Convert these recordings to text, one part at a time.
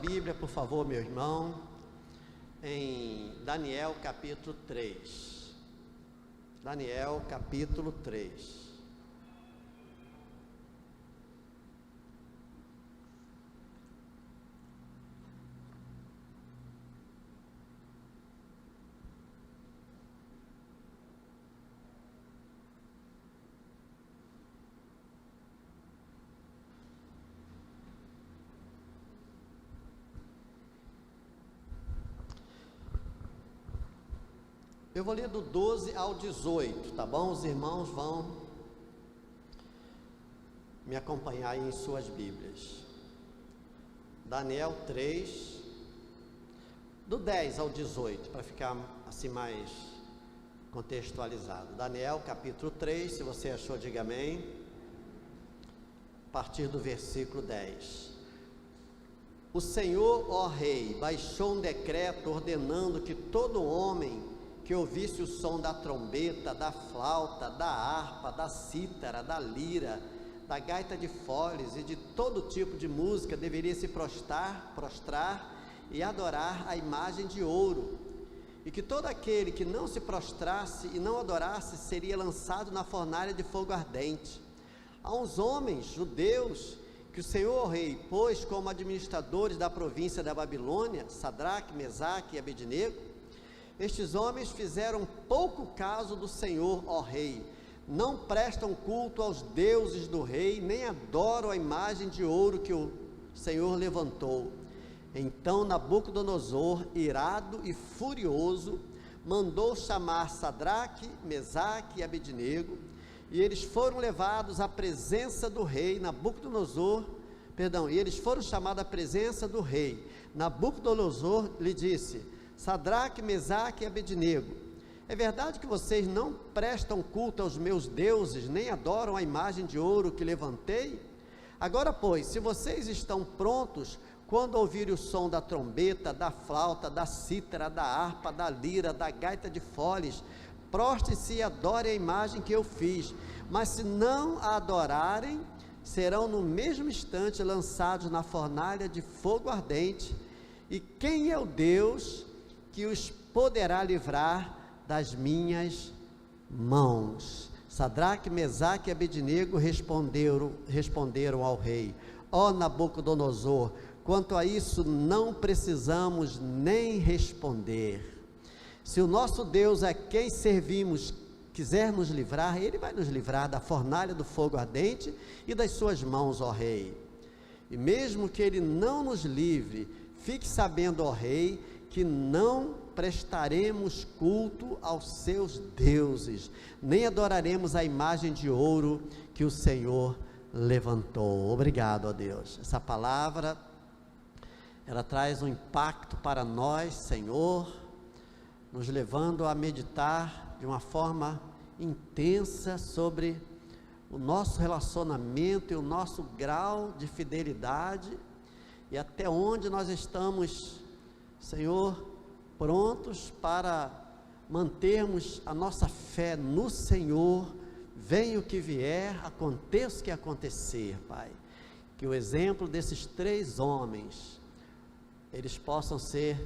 Bíblia, por favor, meu irmão, em Daniel capítulo 3. Daniel capítulo 3. Eu vou ler do 12 ao 18, tá bom? Os irmãos vão me acompanhar aí em suas Bíblias. Daniel 3, do 10 ao 18, para ficar assim mais contextualizado. Daniel capítulo 3, se você achou, diga amém. A partir do versículo 10. O Senhor, ó Rei, baixou um decreto ordenando que todo homem que ouvisse o som da trombeta, da flauta, da harpa, da cítara, da lira, da gaita de foles e de todo tipo de música deveria se prostrar e adorar a imagem de ouro, e que todo aquele que não se prostrasse e não adorasse seria lançado na fornalha de fogo ardente. Há uns homens judeus que o Senhor, o Rei, pôs como administradores da província da Babilônia, Sadraque, Mesaque e Abednego. Estes homens fizeram pouco caso do Senhor, ó Rei, não prestam culto aos deuses do rei, nem adoram a imagem de ouro que o Senhor levantou. Então Nabucodonosor, irado e furioso, mandou chamar Sadraque, Mesaque e Abednego, e eles foram levados à presença do rei. Eles foram chamados à presença do rei. Nabucodonosor lhe disse: Sadraque, Mesaque e Abednego, é verdade que vocês não prestam culto aos meus deuses, nem adoram a imagem de ouro que levantei? Agora, pois, se vocês estão prontos, quando ouvirem o som da trombeta, da flauta, da cítara, da harpa, da lira, da gaita de foles, prostem-se e adorem a imagem que eu fiz. Mas se não a adorarem, serão no mesmo instante lançados na fornalha de fogo ardente. E quem é o Deus que os poderá livrar das minhas mãos? Sadraque, Mesaque e Abednego responderam ao rei: ó Nabucodonosor, quanto a isso não precisamos nem responder. Se o nosso Deus a quem servimos quiser nos livrar, ele vai nos livrar da fornalha do fogo ardente e das suas mãos, ó rei. E mesmo que ele não nos livre, fique sabendo, ó rei, que não prestaremos culto aos seus deuses, nem adoraremos a imagem de ouro que o Senhor levantou. Obrigado, ó Deus. Essa palavra, ela traz um impacto para nós, Senhor, nos levando a meditar de uma forma intensa sobre o nosso relacionamento e o nosso grau de fidelidade, e até onde nós estamos, Senhor, prontos para mantermos a nossa fé no Senhor, venha o que vier, aconteça o que acontecer, Pai. Que o exemplo desses três homens, eles possam ser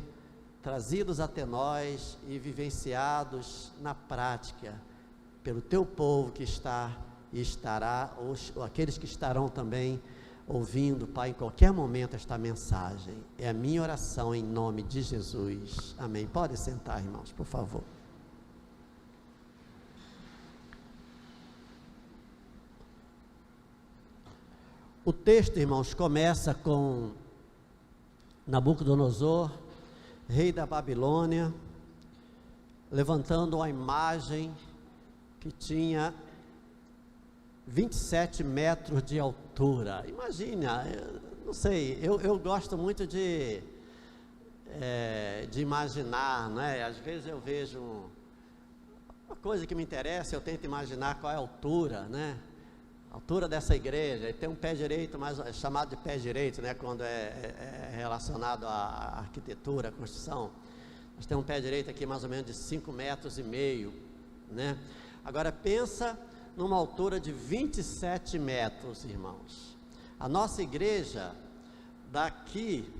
trazidos até nós e vivenciados na prática, pelo Teu povo que está e estará, ou aqueles que estarão também ouvindo, Pai, em qualquer momento esta mensagem. É a minha oração em nome de Jesus, amém. Pode sentar, irmãos, por favor. O texto, irmãos, começa com Nabucodonosor, rei da Babilônia, levantando uma imagem que tinha 27 metros de altura. Imagina, não sei, eu gosto muito de imaginar, né? Às vezes eu vejo uma coisa que me interessa, eu tento imaginar qual é a altura, né? A altura dessa igreja. E tem um pé direito, mas é chamado de pé direito, né? Quando é relacionado à arquitetura, à construção. Nós temos um pé direito aqui mais ou menos de 5,5 metros, né? Agora pensa numa altura de 27 metros, irmãos. A nossa igreja, daqui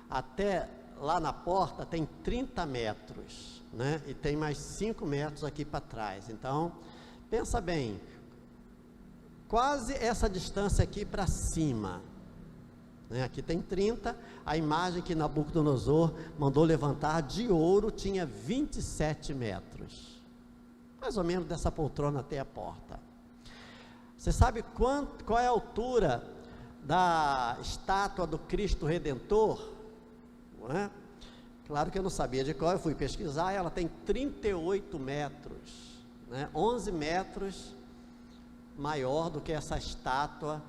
até lá na porta tem 30 metros, né? E tem mais 5 metros aqui para trás. Então, pensa bem, quase essa distância aqui para cima, né? Aqui tem 30, a imagem que Nabucodonosor mandou levantar de ouro tinha 27 metros, mais ou menos dessa poltrona até a porta. Você sabe qual é a altura da estátua do Cristo Redentor? Não é? Claro que eu não sabia de qual, eu fui pesquisar, ela tem 38 metros, né? 11 metros maior do que essa estátua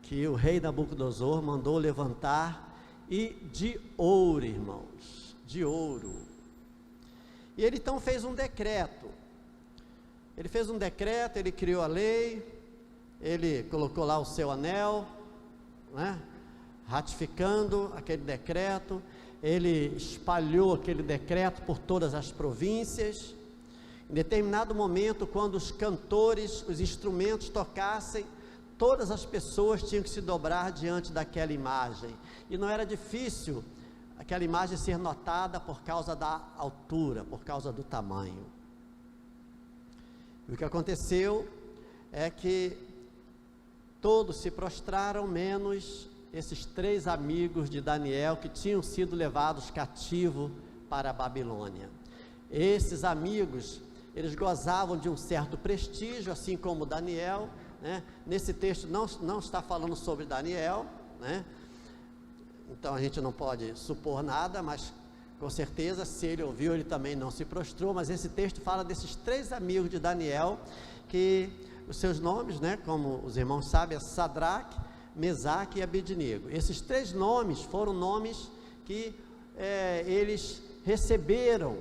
que o rei Nabucodonosor mandou levantar, e de ouro, irmãos, de ouro. E ele então fez um decreto, ele criou a lei, ele colocou lá o seu anel, né? Ratificando aquele decreto, ele espalhou aquele decreto por todas as províncias. Em determinado momento, quando os cantores, os instrumentos tocassem, todas as pessoas tinham que se dobrar diante daquela imagem, e não era difícil aquela imagem ser notada por causa da altura, por causa do tamanho. E o que aconteceu é que todos se prostraram, menos esses 3 amigos de Daniel, que tinham sido levados cativos para a Babilônia. Esses amigos, eles gozavam de um certo prestígio, assim como Daniel, né? Nesse texto não está falando sobre Daniel, né? Então a gente não pode supor nada, mas com certeza, se ele ouviu, ele também não se prostrou. Mas esse texto fala desses 3 amigos de Daniel, que os seus nomes, né, como os irmãos sabem, é Sadraque, Mesaque e Abednego. Esses 3 nomes foram nomes que eles receberam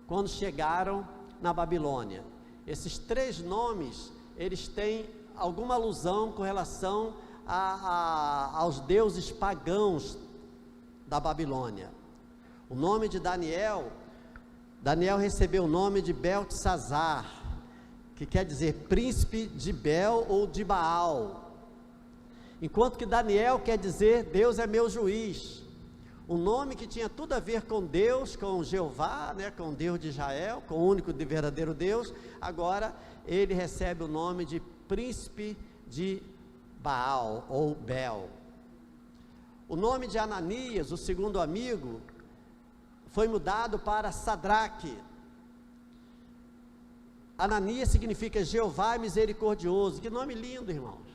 quando chegaram na Babilônia. Esses 3 nomes, eles têm alguma alusão com relação aos deuses pagãos da Babilônia. O nome de Daniel recebeu o nome de Beltesazar, que quer dizer príncipe de Bel ou de Baal, enquanto que Daniel quer dizer Deus é meu juiz. Um nome que tinha tudo a ver com Deus, com Jeová, né, com Deus de Israel, com o único e verdadeiro Deus. Agora ele recebe o nome de príncipe de Baal ou Bel. O nome de Ananias, o segundo amigo, foi mudado para Sadraque. Ananias significa Jeová é misericordioso. Que nome lindo, irmãos,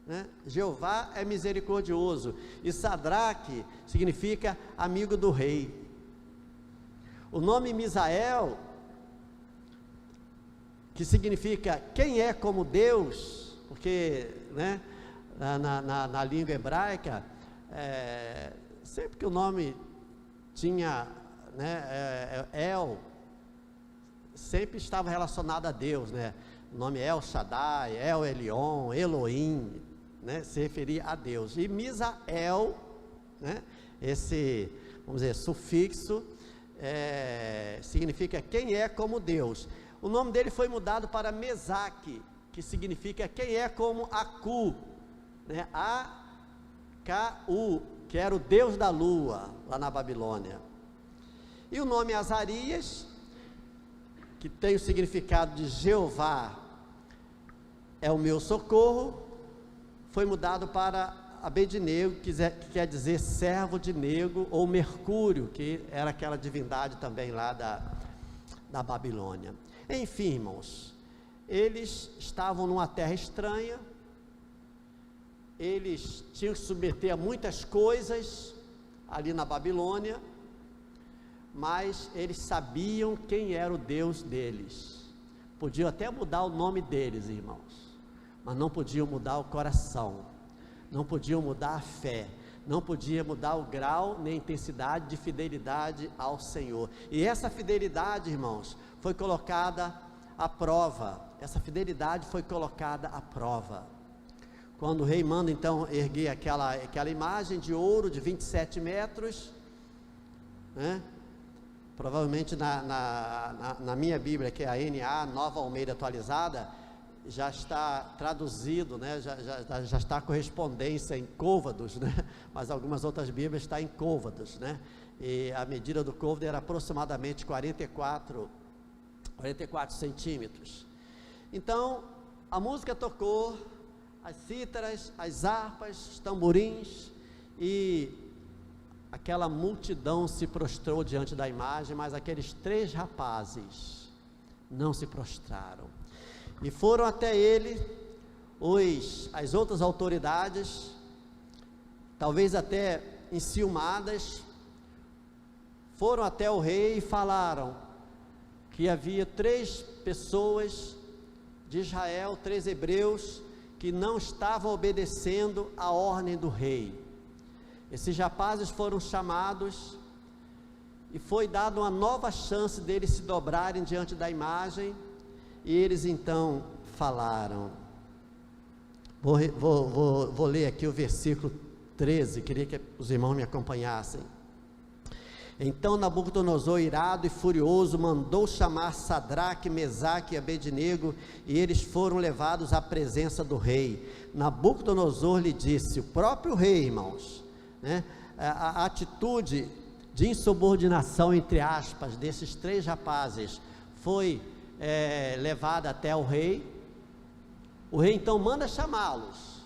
né? Jeová é misericordioso. E Sadraque significa amigo do rei. O nome Misael, que significa quem é como Deus, porque, né, na língua hebraica, sempre que o nome tinha, né, El, sempre estava relacionado a Deus, né? O nome El Shaddai, El Elyon, Elohim, né, se referia a Deus. E Misael, né, esse, vamos dizer, sufixo, significa quem é como Deus. O nome dele foi mudado para Mesaque, que significa quem é como Aku, né, A-K-U, que era o Deus da lua, lá na Babilônia. E o nome Azarias, que tem o significado de Jeová é o meu socorro, foi mudado para Abednego, que quer dizer servo de Nego, ou Mercúrio, que era aquela divindade também lá da Babilônia. Enfim, irmãos, eles estavam numa terra estranha, eles tinham que se submeter a muitas coisas ali na Babilônia, mas eles sabiam quem era o Deus deles. Podiam até mudar o nome deles, irmãos, mas não podiam mudar o coração, não podiam mudar a fé, não podia mudar o grau nem a intensidade de fidelidade ao Senhor. E essa fidelidade, irmãos, foi colocada à prova. Essa fidelidade foi colocada à prova. Quando o rei manda então erguer aquela imagem de ouro de 27 metros, né? Provavelmente na minha Bíblia, que é a NA, Nova Almeida Atualizada, já está traduzido, né? já está a correspondência em côvados, né? Mas algumas outras Bíblias estão em côvados, né? E a medida do côvado era aproximadamente 44 centímetros. Então, a música tocou, as cítaras, as harpas, os tamborins, e aquela multidão se prostrou diante da imagem, mas aqueles 3 rapazes não se prostraram. E foram até ele as outras autoridades, talvez até enciumadas, foram até o rei e falaram que havia 3 pessoas de Israel, 3 hebreus, que não estavam obedecendo a ordem do rei. Esses rapazes foram chamados e foi dada uma nova chance deles se dobrarem diante da imagem, e eles então falaram. Vou ler aqui o versículo 13, queria que os irmãos me acompanhassem. Então Nabucodonosor, irado e furioso, mandou chamar Sadraque, Mesaque e Abednego, e eles foram levados à presença do rei. Nabucodonosor lhe disse, o próprio rei, irmãos, né, a atitude de insubordinação, entre aspas, desses 3 rapazes, foi levada até o rei. O rei então manda chamá-los,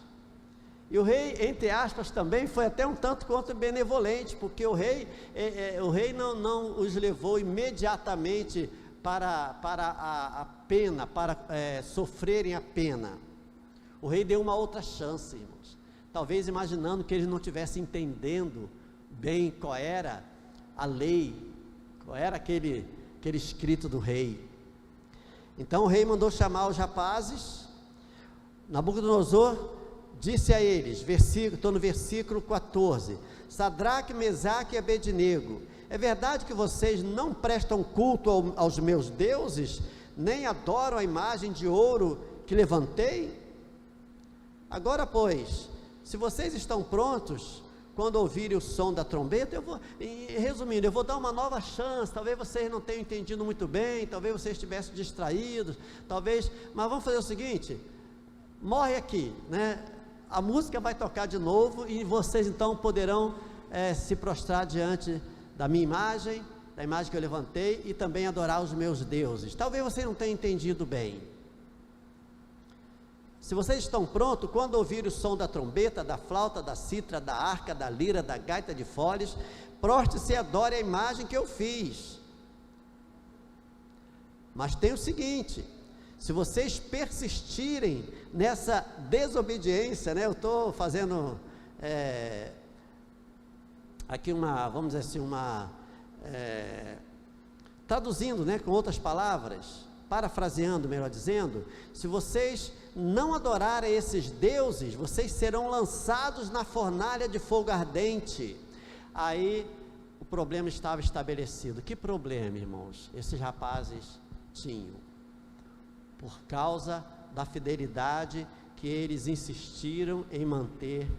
e o rei, entre aspas, também foi até um tanto quanto benevolente, porque o rei não os levou imediatamente para a pena, para sofrerem a pena. O rei deu uma outra chance, irmãos, talvez imaginando que eles não estivessem entendendo bem qual era a lei, qual era aquele escrito do rei. Então o rei mandou chamar os rapazes. Nabucodonosor disse a eles, estou no versículo 14, Sadraque, Mesaque e Abednego, é verdade que vocês não prestam culto aos meus deuses, nem adoram a imagem de ouro que levantei? Agora, pois, se vocês estão prontos, quando ouvirem o som da trombeta, resumindo, eu vou dar uma nova chance. Talvez vocês não tenham entendido muito bem, talvez vocês estivessem distraídos, mas vamos fazer o seguinte, morre aqui, né? A música vai tocar de novo, e vocês então poderão se prostrar diante da minha imagem, da imagem que eu levantei, e também adorar os meus deuses. Talvez vocês não tenham entendido bem. Se vocês estão prontos, quando ouvirem o som da trombeta, da flauta, da cítara, da arca, da lira, da gaita de foles, proste-se e adore a imagem que eu fiz. Mas tem o seguinte, se vocês persistirem nessa desobediência, né, eu estou fazendo aqui vamos dizer assim, traduzindo, né, com outras palavras, parafraseando, melhor dizendo, se vocês não adorarem esses deuses, vocês serão lançados na fornalha de fogo ardente. Aí o problema estava estabelecido. Que problema, irmãos? Esses rapazes tinham, por causa da fidelidade que eles insistiram em manter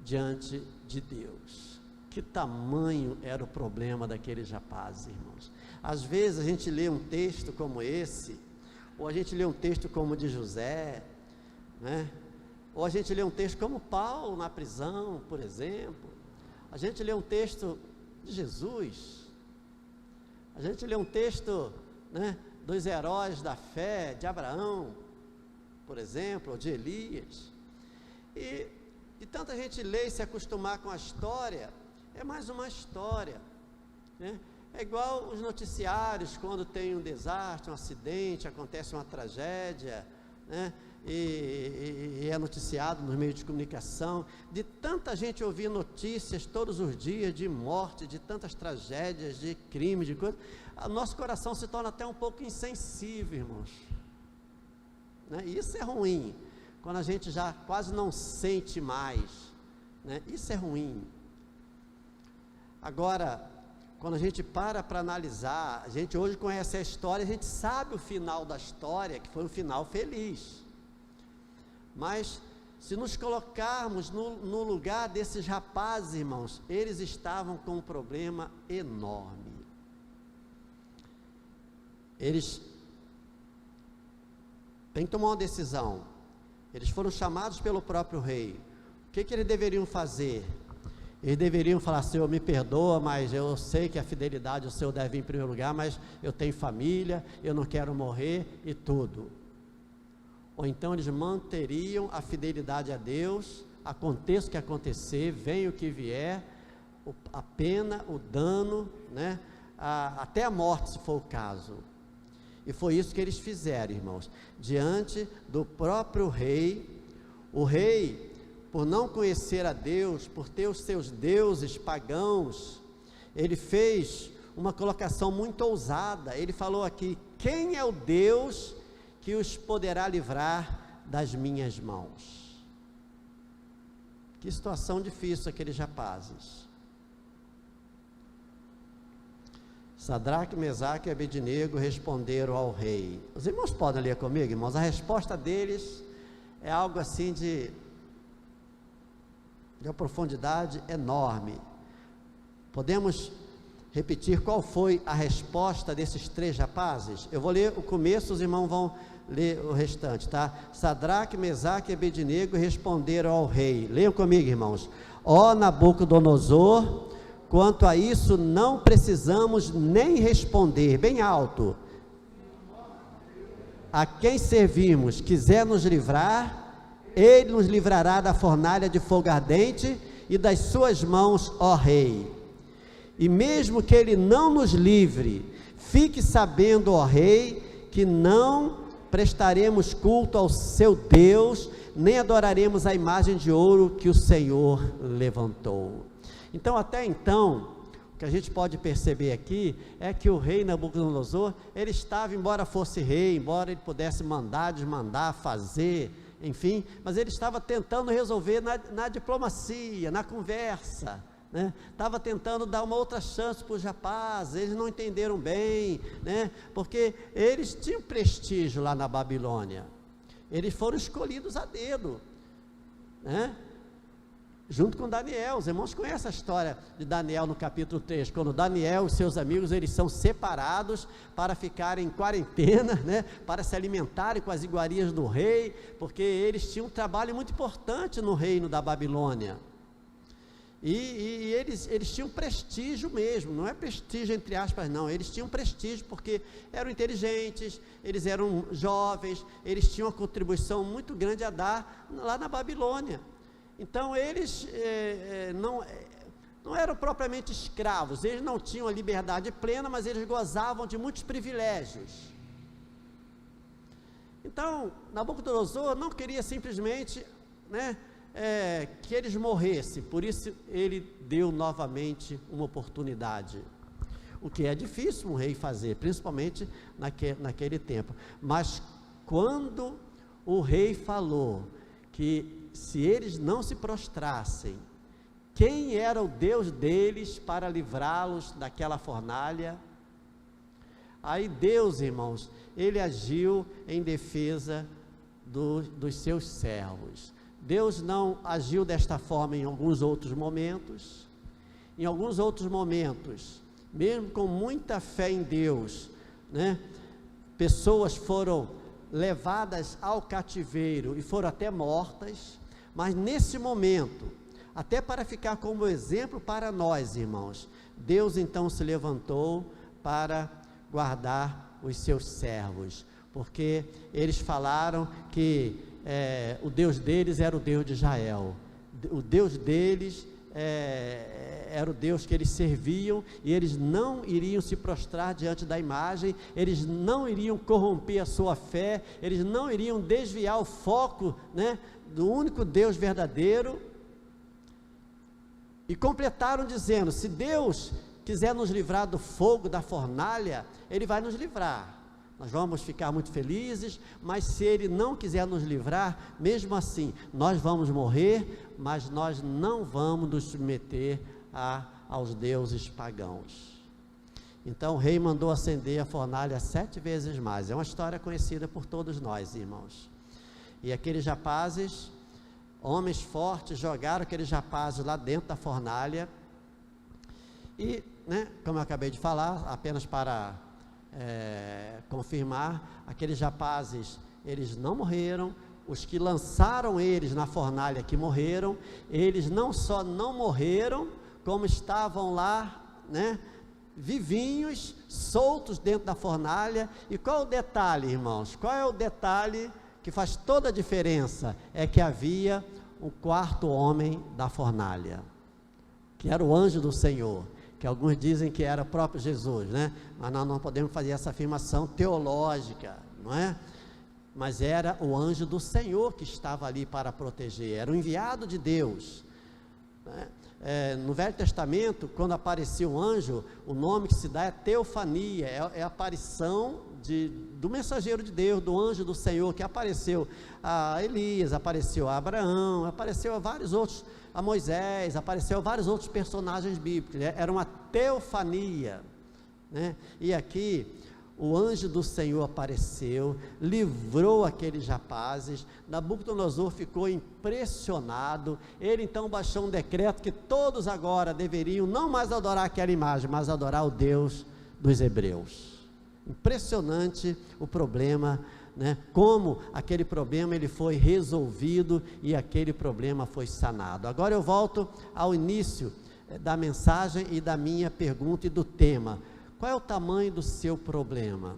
diante de Deus. Que tamanho era o problema daqueles rapazes, irmãos? Às vezes a gente lê um texto como esse, ou a gente lê um texto como o de José, né? Ou a gente lê um texto como Paulo na prisão, por exemplo. A gente lê um texto de Jesus, a gente lê um texto, né, dos heróis da fé, de Abraão, por exemplo, ou de Elias, e tanta gente lê e se acostumar com a história, é mais uma história, né? É igual os noticiários, quando tem um desastre, um acidente, acontece uma tragédia, né? E é noticiado nos meios de comunicação, de tanta gente ouvir notícias todos os dias, de morte, de tantas tragédias, de crimes, de coisas, o nosso coração se torna até um pouco insensível, irmãos, né? Isso é ruim, quando a gente já quase não sente mais, né? Isso é ruim. Agora, quando a gente para analisar, a gente hoje conhece a história, a gente sabe o final da história, que foi um final feliz, mas se nos colocarmos no lugar desses rapazes, irmãos, eles estavam com um problema enorme. Eles tem que tomar uma decisão. Eles foram chamados pelo próprio rei. O que eles deveriam fazer? Eles deveriam falar: Senhor, me perdoa, mas eu sei que a fidelidade ao Senhor deve vir em primeiro lugar, mas eu tenho família, eu não quero morrer e tudo. Ou então eles manteriam a fidelidade a Deus, aconteça o que acontecer, venha o que vier, a pena, o dano, né? Até a morte, se for o caso. E foi isso que eles fizeram, irmãos, diante do próprio rei. O rei, por não conhecer a Deus, por ter os seus deuses pagãos, ele fez uma colocação muito ousada. Ele falou aqui: quem é o Deus que os poderá livrar das minhas mãos? Que situação difícil aqueles rapazes. Sadraque, Mesaque e Abednego responderam ao rei. Os irmãos podem ler comigo, irmãos? A resposta deles é algo assim de uma profundidade enorme. Podemos repetir qual foi a resposta desses 3 rapazes? Eu vou ler o começo, os irmãos vão ler o restante, tá? Sadraque, Mesaque e Abednego responderam ao rei. Leiam comigo, irmãos. Ó Nabucodonosor, quanto a isso não precisamos nem responder, bem alto. A quem servimos quiser nos livrar, ele nos livrará da fornalha de fogo ardente e das suas mãos, ó rei. E mesmo que ele não nos livre, fique sabendo, ó rei, que não prestaremos culto ao seu Deus, nem adoraremos a imagem de ouro que o Senhor levantou. Então, até então, o que a gente pode perceber aqui é que o rei Nabucodonosor, ele estava, embora fosse rei, embora ele pudesse mandar, desmandar, fazer, enfim, mas ele estava tentando resolver na diplomacia, na conversa, né? Estava tentando dar uma outra chance para os rapazes. Eles não entenderam bem, né? Porque eles tinham prestígio lá na Babilônia, eles foram escolhidos a dedo, né? Junto com Daniel. Os irmãos conhecem a história de Daniel no capítulo 3, quando Daniel e seus amigos, eles são separados para ficarem em quarentena, né? Para se alimentarem com as iguarias do rei, porque eles tinham um trabalho muito importante no reino da Babilônia. E eles tinham prestígio mesmo, não é prestígio entre aspas não, eles tinham prestígio porque eram inteligentes, eles eram jovens, eles tinham uma contribuição muito grande a dar lá na Babilônia. Então eles não eram propriamente escravos, eles não tinham a liberdade plena, mas eles gozavam de muitos privilégios. Então Nabucodonosor não queria simplesmente, né, que eles morressem, por isso ele deu novamente uma oportunidade, o que é difícil um rei fazer, principalmente naquele tempo. Mas quando o rei falou que se eles não se prostrassem, quem era o Deus deles para livrá-los daquela fornalha, aí Deus, irmãos, ele agiu em defesa dos seus servos. Deus não agiu desta forma em alguns outros momentos. Em alguns outros momentos, mesmo com muita fé em Deus, né, pessoas foram levadas ao cativeiro e foram até mortas. Mas nesse momento, até para ficar como exemplo para nós, irmãos, Deus então se levantou para guardar os seus servos, porque eles falaram que o Deus deles era o Deus de Israel, o Deus deles era o Deus que eles serviam, e eles não iriam se prostrar diante da imagem, eles não iriam corromper a sua fé, eles não iriam desviar o foco, né, do único Deus verdadeiro. E completaram dizendo: se Deus quiser nos livrar do fogo da fornalha, Ele vai nos livrar, nós vamos ficar muito felizes, mas se Ele não quiser nos livrar, mesmo assim, nós vamos morrer, mas nós não vamos nos submeter aos deuses pagãos. Então o rei mandou acender a fornalha 7 vezes mais. É uma história conhecida por todos nós, irmãos. E aqueles rapazes, homens fortes, jogaram aqueles rapazes lá dentro da fornalha. E, né, como eu acabei de falar, apenas para confirmar, aqueles rapazes, eles não morreram. Os que lançaram eles na fornalha que morreram, eles não só não morreram, como estavam lá, né, vivinhos, soltos dentro da fornalha. E qual o detalhe, irmãos? Qual é o detalhe que faz toda a diferença? É que havia um quarto homem da fornalha, que era o anjo do Senhor, que alguns dizem que era o próprio Jesus, né? Mas nós não podemos fazer essa afirmação teológica, não é? Mas era o anjo do Senhor que estava ali para proteger, era o enviado de Deus, né? No Velho Testamento, quando aparecia um anjo, o nome que se dá é teofania, é a aparição do mensageiro de Deus, do anjo do Senhor, que apareceu a Elias, apareceu a Abraão, apareceu a vários outros, a Moisés, apareceu a vários outros personagens bíblicos, né? Era uma teofania, né? E aqui o anjo do Senhor apareceu, livrou aqueles rapazes. Nabucodonosor ficou impressionado. Ele então baixou um decreto que todos agora deveriam não mais adorar aquela imagem, mas adorar o Deus dos hebreus. Impressionante o problema, né? Como aquele problema ele foi resolvido e aquele problema foi sanado. Agora eu volto ao início da mensagem e da minha pergunta e do tema. Qual é o tamanho do seu problema?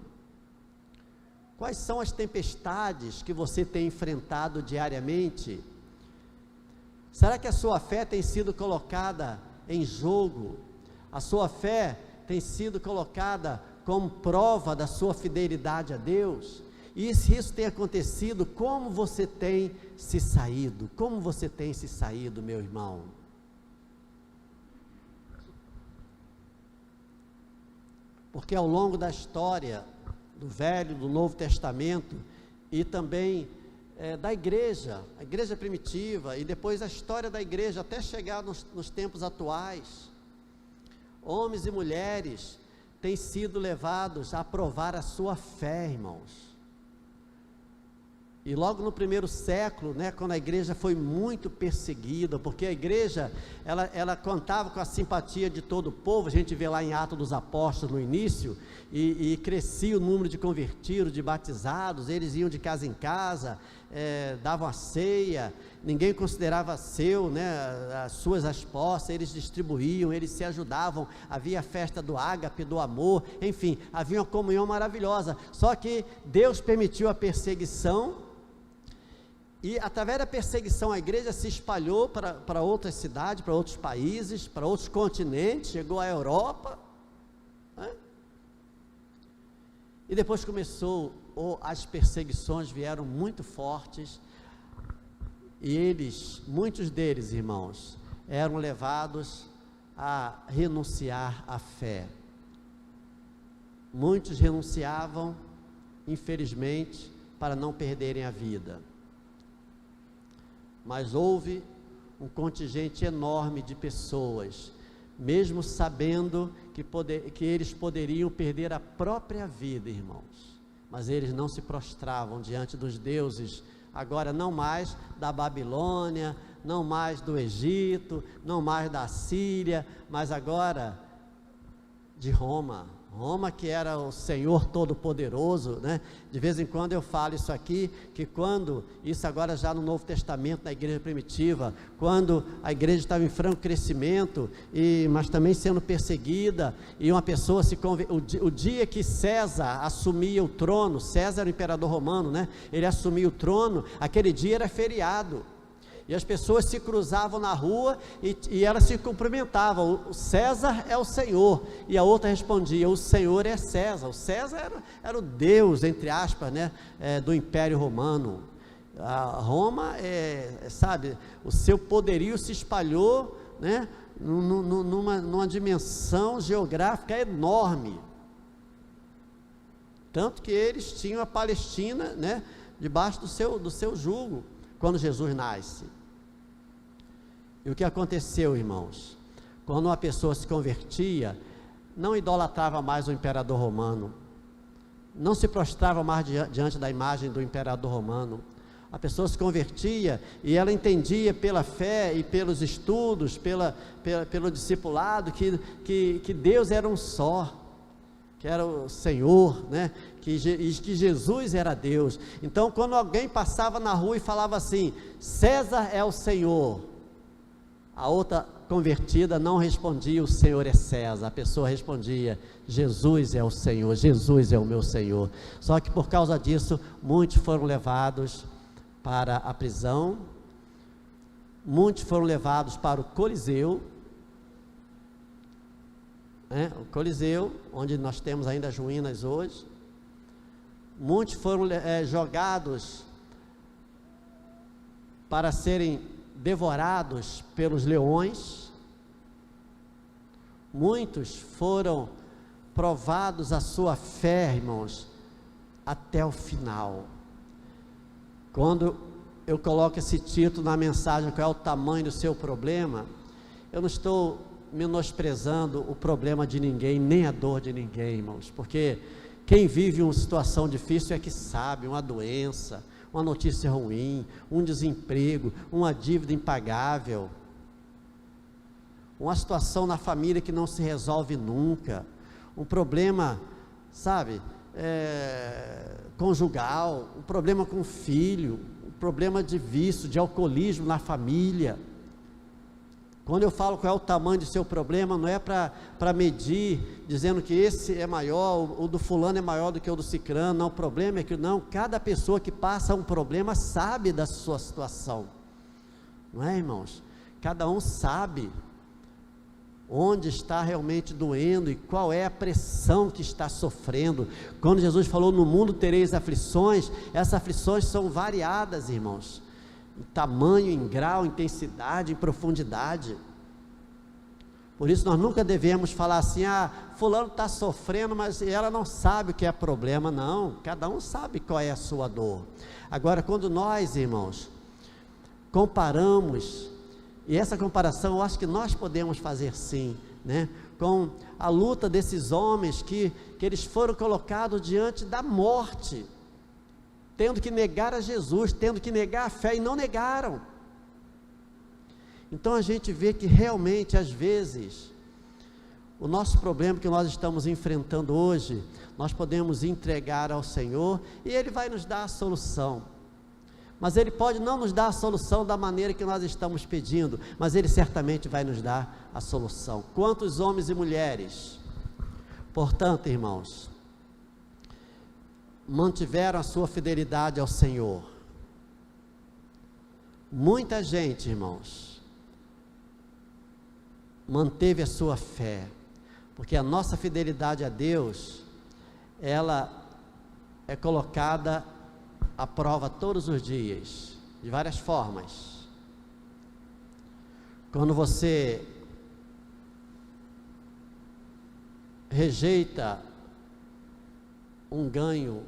Quais são as tempestades que você tem enfrentado diariamente? Será que a sua fé tem sido colocada em jogo? A sua fé tem sido colocada como prova da sua fidelidade a Deus? E se isso tem acontecido, como você tem se saído? Como você tem se saído, meu irmão? Porque ao longo da história do Velho e do Novo Testamento, e também da igreja, a igreja primitiva, e depois a história da igreja, até chegar nos tempos atuais, homens e mulheres têm sido levados a provar a sua fé, irmãos. E logo no primeiro século, né, quando a igreja foi muito perseguida, porque a igreja, ela contava com a simpatia de todo o povo. A gente vê lá em Atos dos Apóstolos no início, e crescia o número de convertidos, de batizados. Eles iam de casa em casa, davam a ceia, ninguém considerava seu, né, as suas posses, eles distribuíam, eles se ajudavam, havia a festa do ágape, do amor, enfim, havia uma comunhão maravilhosa. Só que Deus permitiu a perseguição, e através da perseguição a igreja se espalhou para outras cidades, para outros países, para outros continentes, chegou à Europa, né? E depois as perseguições vieram muito fortes, e muitos deles, irmãos, eram levados a renunciar à fé. Muitos renunciavam, infelizmente, para não perderem a vida. Mas houve um contingente enorme de pessoas, mesmo sabendo que eles poderiam perder a própria vida, irmãos, mas eles não se prostravam diante dos deuses, agora não mais da Babilônia, não mais do Egito, não mais da Síria, mas agora de Roma, que era o Senhor Todo-Poderoso, né? De vez em quando eu falo isso aqui, que quando, isso agora já no Novo Testamento, na igreja primitiva, quando a igreja estava em franco crescimento, mas também sendo perseguida, e uma pessoa o dia que César assumia o trono, César era o imperador romano, né? Ele assumia o trono, aquele dia era feriado, e as pessoas se cruzavam na rua e elas se cumprimentavam. O César é o Senhor, e a outra respondia: o Senhor é César. O César era o Deus, entre aspas, né, do Império Romano. A Roma, sabe, o seu poderio se espalhou, né, numa dimensão geográfica enorme, tanto que eles tinham a Palestina, né, debaixo do seu jugo, quando Jesus nasce. E o que aconteceu, irmãos? Quando uma pessoa se convertia, não idolatrava mais o imperador romano, não se prostrava mais diante da imagem do imperador romano. A pessoa se convertia e ela entendia pela fé e pelos estudos, pelo discipulado, que Deus era um só, que era o Senhor, né? Que Jesus era Deus. Então, quando alguém passava na rua e falava assim, César é o Senhor, a outra convertida não respondia, o Senhor é César, a pessoa respondia, Jesus é o Senhor, Jesus é o meu Senhor. Só que por causa disso, muitos foram levados para a prisão, muitos foram levados para o Coliseu, o Coliseu, onde nós temos ainda as ruínas hoje. Muitos foram jogados para serem devorados pelos leões. Muitos foram provados a sua fé, irmãos, até o final. Quando eu coloco esse título na mensagem, qual é o tamanho do seu problema, eu não estou menosprezando o problema de ninguém, nem a dor de ninguém, irmãos, porque quem vive uma situação difícil é que sabe, uma doença, uma notícia ruim, um desemprego, uma dívida impagável, uma situação na família que não se resolve nunca, um problema, sabe, conjugal, um problema com o filho, um problema de vício, de alcoolismo na família. Quando eu falo qual é o tamanho do seu problema, não é para medir, dizendo que esse é maior, o do fulano é maior do que o do cicrano, não, o problema é que não, cada pessoa que passa um problema sabe da sua situação, não é, irmãos? Cada um sabe onde está realmente doendo e qual é a pressão que está sofrendo. Quando Jesus falou, no mundo tereis aflições, essas aflições são variadas, irmãos, em tamanho, em grau, intensidade, em profundidade. Por isso nós nunca devemos falar assim, fulano está sofrendo, mas ela não sabe o que é problema. Não, cada um sabe qual é a sua dor. Agora, quando nós, irmãos, comparamos, e essa comparação eu acho que nós podemos fazer sim, né? Com a luta desses homens que eles foram colocados diante da morte, tendo que negar a Jesus, tendo que negar a fé, e não negaram. Então a gente vê que realmente, às vezes, o nosso problema que nós estamos enfrentando hoje, nós podemos entregar ao Senhor, e Ele vai nos dar a solução. Mas Ele pode não nos dar a solução da maneira que nós estamos pedindo, mas Ele certamente vai nos dar a solução. Quantos homens e mulheres, portanto, irmãos, mantiveram a sua fidelidade ao Senhor? Muita gente, irmãos, manteve a sua fé, porque a nossa fidelidade a Deus, ela é colocada à prova todos os dias, de várias formas. Quando você rejeita um ganho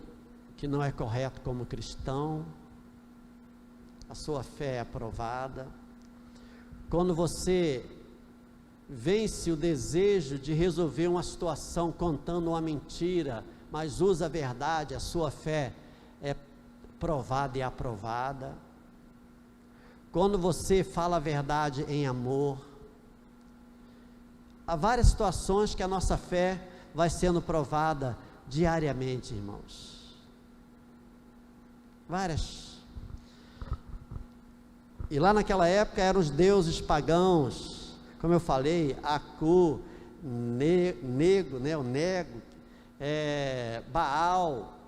que não é correto como cristão, a sua fé é aprovada. Quando você vence o desejo de resolver uma situação contando uma mentira, mas usa a verdade, a sua fé é provada e aprovada. Quando você fala a verdade em amor, há várias situações que a nossa fé vai sendo provada diariamente, irmãos, várias. E lá naquela época eram os deuses pagãos, como eu falei, Acu, Nego, né, o Nego, Baal,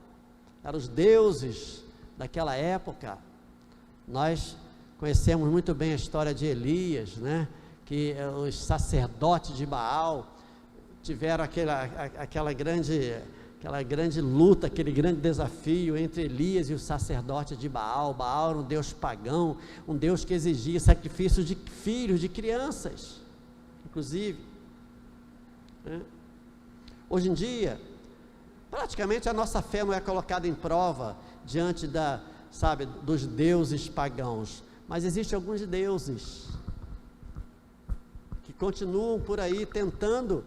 eram os deuses daquela época. Nós conhecemos muito bem a história de Elias, né, que os sacerdotes de Baal tiveram aquela grande luta, aquele grande desafio entre Elias e os sacerdotes de Baal. Baal era um deus pagão, um deus que exigia sacrifícios de filhos, de crianças, inclusive, né? Hoje em dia, praticamente a nossa fé não é colocada em prova diante dos deuses pagãos, mas existem alguns deuses que continuam por aí tentando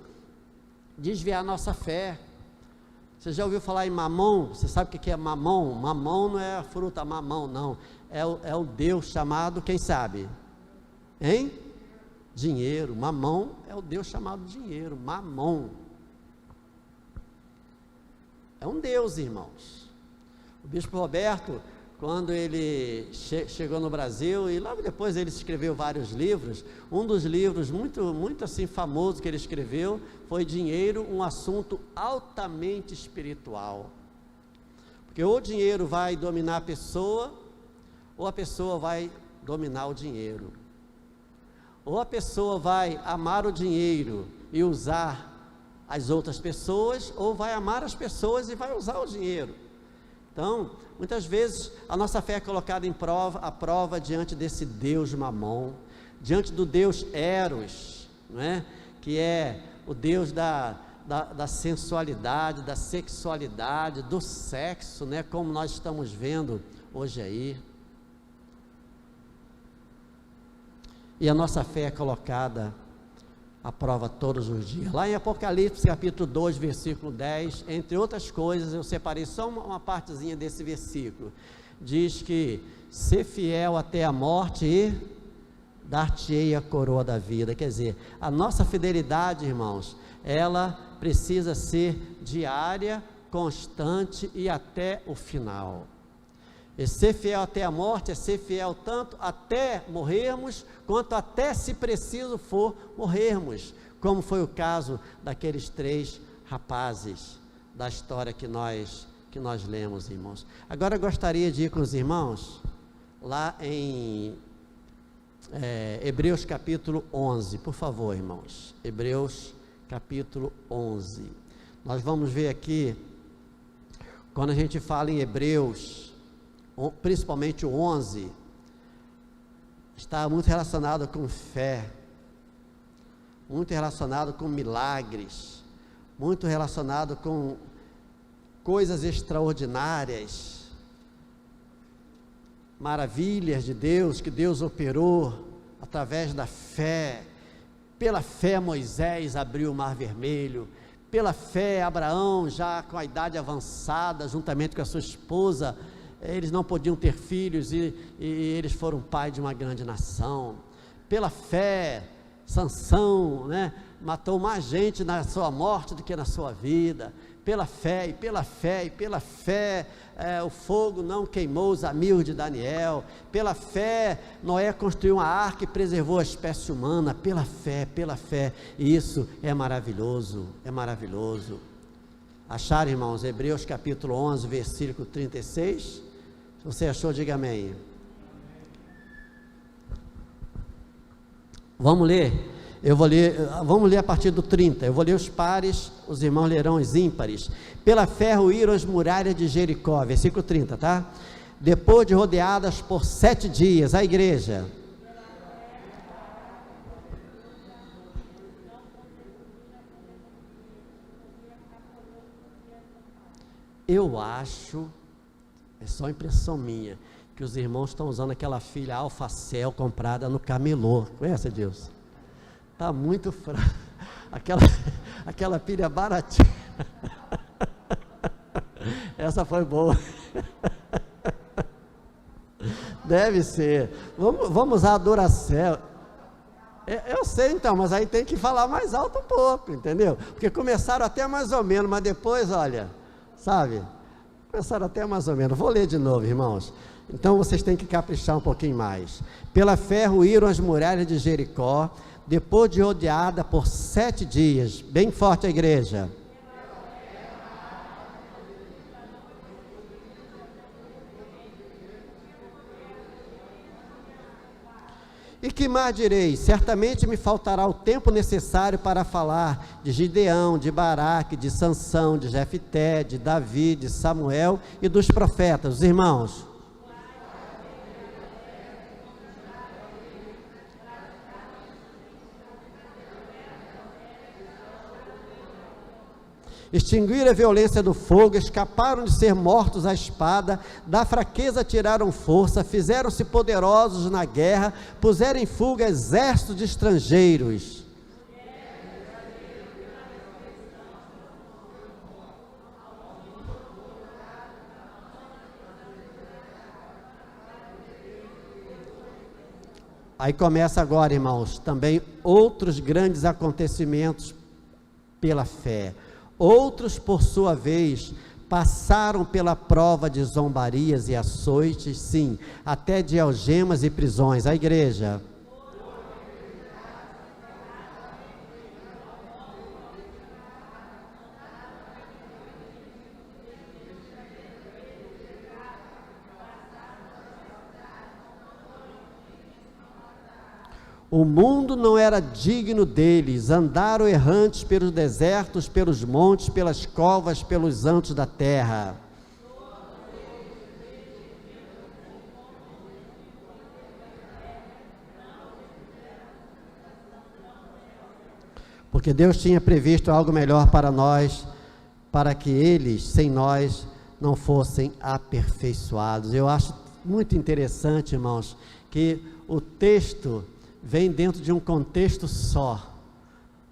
desviar a nossa fé. Você já ouviu falar em Mamon? Você sabe o que é Mamon? Mamon não é a fruta mamão, não, é o Deus chamado, quem sabe? Hein? Dinheiro. Mamon é o Deus chamado dinheiro, Mamon. É um Deus, irmãos. O bispo Roberto, quando ele chegou no Brasil, e logo depois ele escreveu vários livros, um dos livros muito assim famoso que ele escreveu foi Dinheiro, um assunto altamente espiritual. Porque ou o dinheiro vai dominar a pessoa, ou a pessoa vai dominar o dinheiro. Ou a pessoa vai amar o dinheiro e usar as outras pessoas, ou vai amar as pessoas e vai usar o dinheiro. Então, muitas vezes a nossa fé é colocada à prova diante desse Deus Mamon, diante do Deus Eros, não é? Que é o Deus da sensualidade, da sexualidade, do sexo, né? Como nós estamos vendo hoje aí. E a nossa fé é colocada à prova todos os dias. Lá em Apocalipse capítulo 2, versículo 10, entre outras coisas, eu separei só uma partezinha desse versículo, diz que: ser fiel até a morte e dar-te-ei a coroa da vida. Quer dizer, a nossa fidelidade, irmãos, ela precisa ser diária, constante e até o final. E ser fiel até a morte é ser fiel tanto até morrermos, quanto até, se preciso for, morrermos, como foi o caso daqueles 3 rapazes da história que nós lemos, irmãos. Agora eu gostaria de ir com os irmãos lá em Hebreus capítulo 11, por favor, irmãos. Hebreus capítulo 11. Nós vamos ver aqui, quando a gente fala em Hebreus, principalmente o 11, está muito relacionado com fé, muito relacionado com milagres, muito relacionado com coisas extraordinárias, maravilhas de Deus, que Deus operou através da fé. Pela fé Moisés abriu o mar vermelho, pela fé Abraão, já com a idade avançada, juntamente com a sua esposa, eles não podiam ter filhos e eles foram pai de uma grande nação. Pela fé, Sansão, né, matou mais gente na sua morte do que na sua vida. Pela fé, o fogo não queimou os amigos de Daniel. Pela fé, Noé construiu uma arca e preservou a espécie humana. Pela fé, e isso é maravilhoso, é maravilhoso. Acharam, irmãos, Hebreus capítulo 11, versículo 36? Se você achou, diga amém. Vamos ler, vamos ler a partir do 30, eu vou ler os pares, os irmãos lerão os ímpares. Pela fé ruíram as muralhas de Jericó, versículo 30, tá? Depois de rodeadas por 7 dias, a igreja. Eu acho, é só impressão minha, que os irmãos estão usando aquela filha Alfacel comprada no camelô. Conhece, Deus? Está muito fraca. Aquela pilha baratinha. Essa foi boa. Deve ser. Vamos usar a Duracell. Eu sei então, mas aí tem que falar mais alto um pouco, entendeu? Porque começaram até mais ou menos, mas depois, olha, sabe? Começaram até mais ou menos. Vou ler de novo, irmãos. Então vocês têm que caprichar um pouquinho mais. Pela fé ruíram as muralhas de Jericó, depois de rodeada por 7 dias. Bem forte a igreja. E que mais direi? Certamente me faltará o tempo necessário para falar de Gideão, de Baraque, de Sansão, de Jefté, de Davi, de Samuel e dos profetas. Os irmãos, extinguiram a violência do fogo, escaparam de ser mortos à espada, da fraqueza tiraram força, fizeram-se poderosos na guerra, puseram em fuga exércitos de estrangeiros. Aí começa agora, irmãos, também outros grandes acontecimentos pela fé. Outros, por sua vez, passaram pela prova de zombarias e açoites, sim, até de algemas e prisões. A igreja. O mundo não era digno deles, andaram errantes pelos desertos, pelos montes, pelas covas, pelos antros da terra. Porque Deus tinha previsto algo melhor para nós, para que eles, sem nós, não fossem aperfeiçoados. Eu acho muito interessante, irmãos, que o texto vem dentro de um contexto só.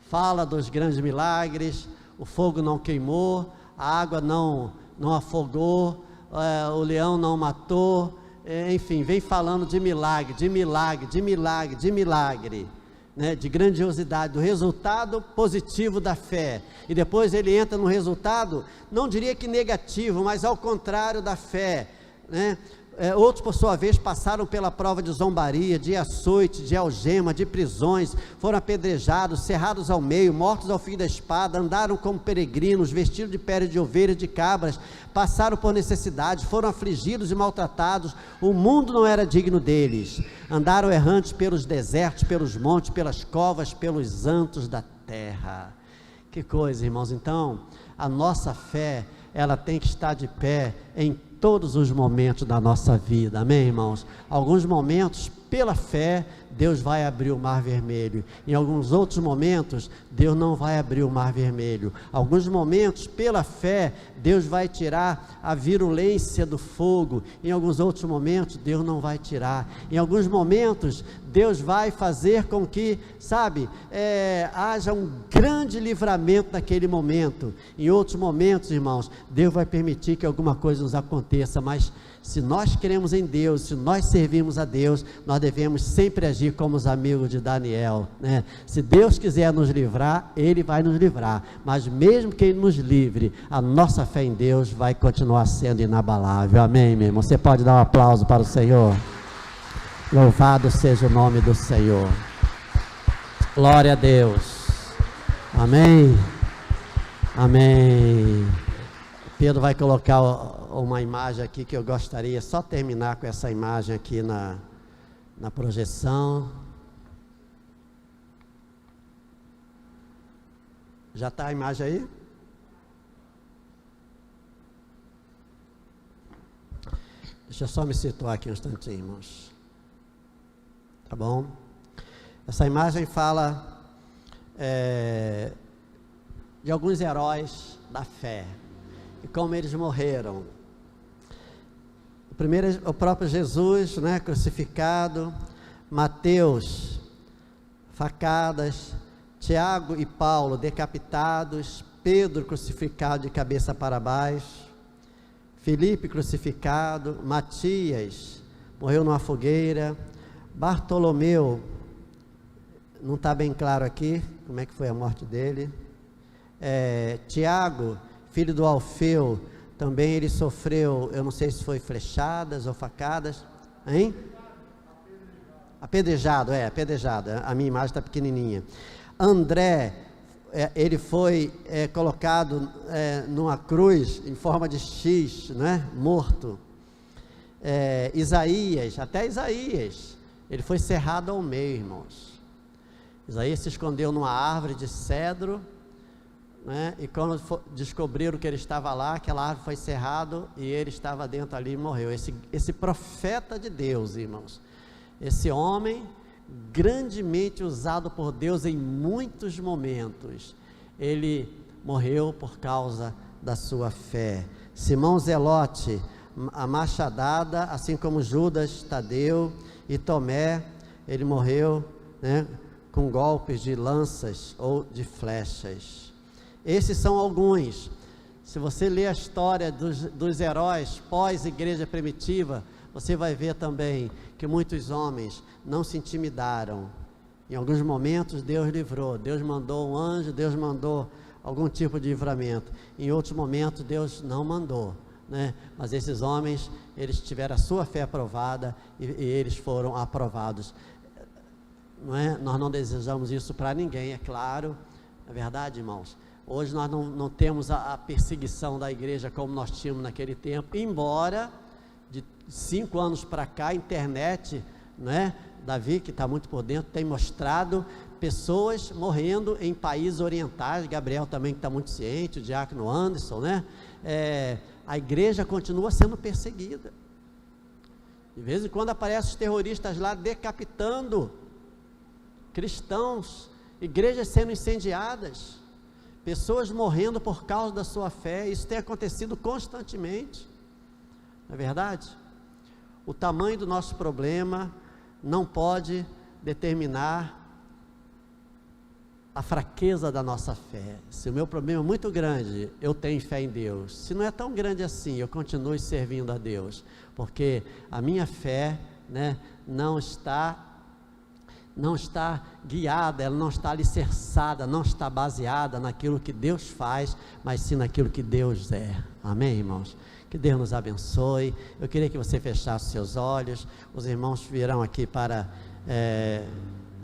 Fala dos grandes milagres, o fogo não queimou, a água não afogou, o leão não matou, enfim, vem falando de milagre, né, de grandiosidade, do resultado positivo da fé. E depois ele entra no resultado, não diria que negativo, mas ao contrário da fé, né? Outros, por sua vez, passaram pela prova de zombaria, de açoite, de algema, de prisões, foram apedrejados, cerrados ao meio, mortos ao fio da espada, andaram como peregrinos, vestidos de pele de ovelhas e de cabras, passaram por necessidade, foram afligidos e maltratados, o mundo não era digno deles, andaram errantes pelos desertos, pelos montes, pelas covas, pelos antros da terra. Que coisa, irmãos. Então, a nossa fé, ela tem que estar de pé em todos os momentos da nossa vida, amém, irmãos? Alguns momentos, pela fé, Deus vai abrir o mar vermelho. Em alguns outros momentos, Deus não vai abrir o mar vermelho. Alguns momentos, pela fé, Deus vai tirar a virulência do fogo. Em alguns outros momentos, Deus não vai tirar. Em alguns momentos, Deus vai fazer com que, haja um grande livramento naquele momento. Em outros momentos, irmãos, Deus vai permitir que alguma coisa nos aconteça, mas se nós cremos em Deus, se nós servimos a Deus, nós devemos sempre agir como os amigos de Daniel, né? Se Deus quiser nos livrar, Ele vai nos livrar, mas mesmo que Ele nos livre, a nossa fé em Deus vai continuar sendo inabalável, amém, meu irmão? Você pode dar um aplauso para o Senhor? Louvado seja o nome do Senhor, glória a Deus, amém, amém. Pedro vai colocar uma imagem aqui que eu gostaria só terminar com essa imagem aqui na projeção. Já está a imagem aí? Deixa eu só me situar aqui um instantinho, irmãos. Tá bom? Essa imagem fala de alguns heróis da fé e como eles morreram. O primeiro é o próprio Jesus, né, crucificado. Mateus, facadas. Tiago e Paulo, decapitados. Pedro, crucificado de cabeça para baixo. Filipe, crucificado. Matias, morreu numa fogueira. Bartolomeu, não está bem claro aqui como é que foi a morte dele. Tiago, filho do Alfeu, também ele sofreu, eu não sei se foi flechadas ou facadas, hein? Apedrejado, apedrejado, a minha imagem está pequenininha. André, ele foi colocado numa cruz em forma de X, né? Morto. Isaías, até Isaías, ele foi cerrado ao meio, irmãos. Isaías se escondeu numa árvore de cedro, né? E quando descobriram que ele estava lá, aquela árvore foi cerrada e ele estava dentro ali e morreu. Esse profeta de Deus, irmãos, esse homem grandemente usado por Deus em muitos momentos, ele morreu por causa da sua fé. Simão Zelote, a machadada, assim como Judas Tadeu e Tomé, ele morreu, né, com golpes de lanças ou de flechas. Esses são alguns. Se você ler a história dos heróis pós-igreja primitiva, você vai ver também que muitos homens não se intimidaram. Em alguns momentos Deus livrou, Deus mandou um anjo, Deus mandou algum tipo de livramento. Em outros momentos Deus não mandou, né? Mas esses homens, eles tiveram a sua fé aprovada e eles foram aprovados. Não é? Nós não desejamos isso para ninguém, é claro, é verdade, irmãos. Hoje nós não temos a perseguição da igreja como nós tínhamos naquele tempo, embora de 5 anos para cá a internet, não é? Davi, que está muito por dentro, tem mostrado pessoas morrendo em países orientais. Gabriel também, que está muito ciente, o diácono Anderson, né? A igreja continua sendo perseguida. De vez em quando aparecem os terroristas lá decapitando cristãos, igrejas sendo incendiadas, pessoas morrendo por causa da sua fé. Isso tem acontecido constantemente, não é verdade? O tamanho do nosso problema não pode determinar a fraqueza da nossa fé. Se o meu problema é muito grande, eu tenho fé em Deus. Se não é tão grande assim, eu continuo servindo a Deus, porque a minha fé, né, não está guiada, ela não está alicerçada, não está baseada naquilo que Deus faz, mas sim naquilo que Deus é. Amém, irmãos? Que Deus nos abençoe. Eu queria que você fechasse seus olhos. Os irmãos virão aqui para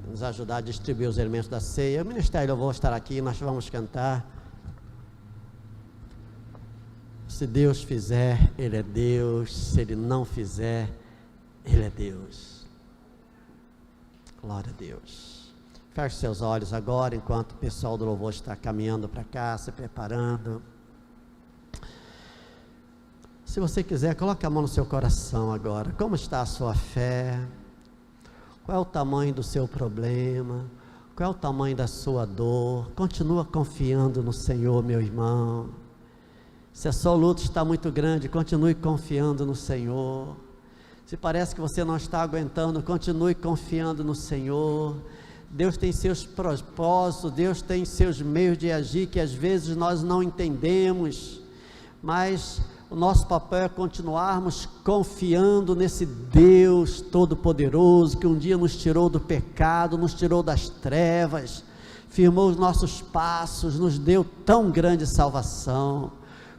nos ajudar a distribuir os elementos da ceia. O ministério, eu vou estar aqui, nós vamos cantar. Se Deus fizer, Ele é Deus. Se Ele não fizer, Ele é Deus. Glória a Deus. Feche seus olhos agora, enquanto o pessoal do louvor está caminhando para cá, se preparando. Se você quiser, coloque a mão no seu coração agora. Como está a sua fé? Qual é o tamanho do seu problema? Qual é o tamanho da sua dor? Continua confiando no Senhor, meu irmão. Se a sua luta está muito grande, continue confiando no Senhor. Se parece que você não está aguentando, continue confiando no Senhor. Deus tem seus propósitos, Deus tem seus meios de agir, que às vezes nós não entendemos, mas o nosso papel é continuarmos confiando nesse Deus Todo-Poderoso, que um dia nos tirou do pecado, nos tirou das trevas, firmou os nossos passos, nos deu tão grande salvação.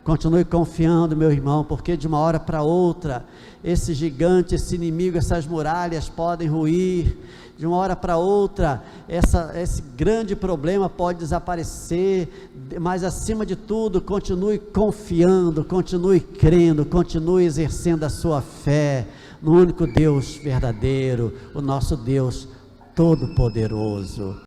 Continue confiando, meu irmão, porque de uma hora para outra, esse gigante, esse inimigo, essas muralhas podem ruir. De uma hora para outra, esse grande problema pode desaparecer, mas acima de tudo, continue confiando, continue crendo, continue exercendo a sua fé no único Deus verdadeiro, o nosso Deus Todo-Poderoso.